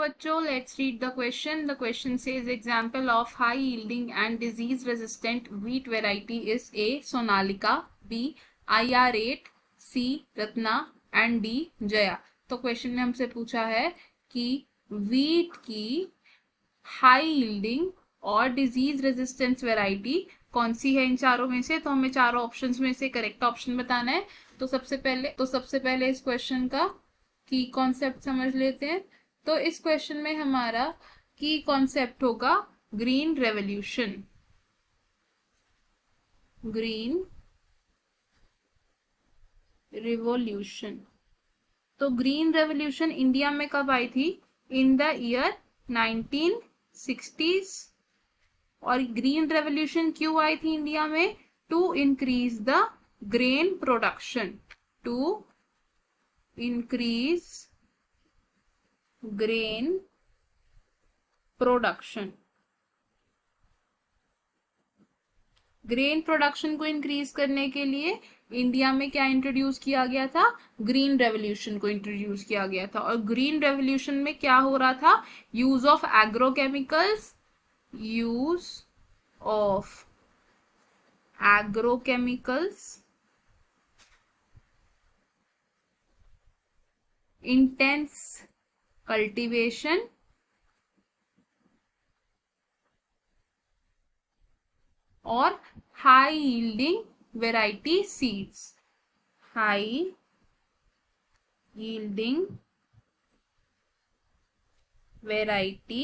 बच्चों, let's read the question. The question says example of high yielding and disease resistant wheat variety is a Sonalika, B IR8, C Ratna and D Jaya. तो question में हमसे पूछा है कि wheat की high yielding और डिजीज रेजिस्टेंस वेराइटी कौन सी है इन चारों में से. तो हमें चारों ऑप्शंस में से करेक्ट ऑप्शन बताना है. तो सबसे पहले इस क्वेश्चन का की कॉन्सेप्ट समझ लेते हैं. तो इस क्वेश्चन में हमारा की कॉन्सेप्ट होगा ग्रीन रेवोल्यूशन. Green revolution. तो ग्रीन रेवोल्यूशन इंडिया में कब आई थी? In the year 1960s. और ग्रीन रेवोल्यूशन क्यों आई थी इंडिया में? To increase the grain production. To increase grain production. Grain production को इंक्रीज करने के लिए इंडिया में क्या इंट्रोड्यूस किया गया था? ग्रीन रेवोल्यूशन को इंट्रोड्यूस किया गया था. और ग्रीन रेवोल्यूशन में क्या हो रहा था? Use of agrochemicals, use of agrochemicals, intense cultivation और high yielding variety seeds. High yielding variety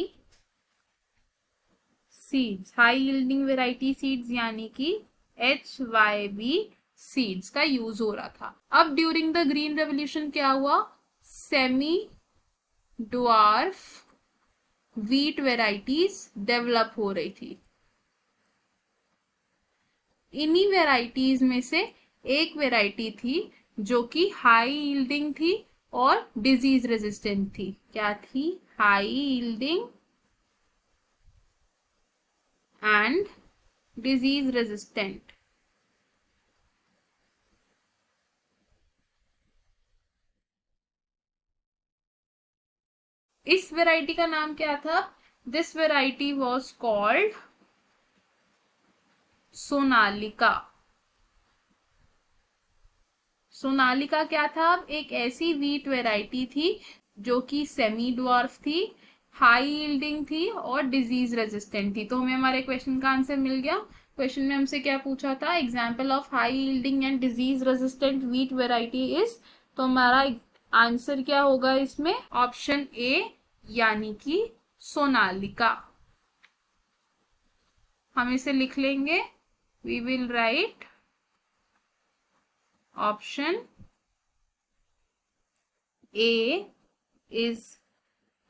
seeds. High yielding variety seeds यानी कि HYV सीड्स का यूज हो रहा था. अब ड्यूरिंग द ग्रीन रेवोल्यूशन क्या हुआ? Semi dwarf wheat varieties develop हो रही थी. इन्हीं वेराइटीज में से एक वेराइटी थी जो कि हाई यील्डिंग थी और डिजीज रेजिस्टेंट थी. क्या थी? High yielding and disease resistant. इस वेराइटी का नाम क्या था? This variety was called Sonalika. Sonalika क्या था? एक ऐसी व्हीट वेराइटी थी जो कि सेमी ड्वार्फ थी, हाई यील्डिंग थी और डिजीज रेजिस्टेंट थी. तो हमें हमारे क्वेश्चन का आंसर मिल गया. क्वेश्चन में हमसे क्या पूछा था? Example of high yielding and disease resistant wheat variety is. तो हमारा आंसर क्या होगा इसमें? ऑप्शन ए यानी कि सोनालिका. हम इसे लिख लेंगे. We will write option A is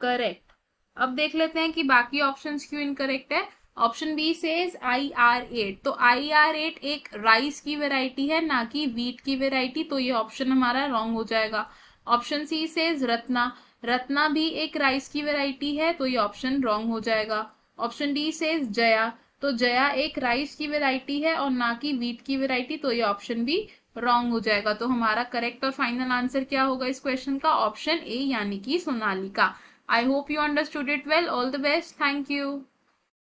correct. अब देख लेते हैं कि बाकी ऑप्शंस क्यों इनकरेक्ट है. Option B says IR8. तो IR8 एक राइस की वेराइटी है, ना कि व्हीट की वेराइटी. तो ये ऑप्शन हमारा रॉन्ग हो जाएगा. Option she says Ratna. Ratna भी एक राइस की वेराइटी है, तो ये ऑप्शन रॉन्ग हो जाएगा. Option D says Jaya. तो जया एक राइस की वेराइटी है और ना कि व्हीट की वेराइटी. तो ये ऑप्शन भी रॉन्ग हो जाएगा. तो हमारा करेक्ट और फाइनल आंसर क्या होगा इस क्वेश्चन का? ऑप्शन ए यानी कि Sonalika. I hope you understood it well. All the best. Thank you.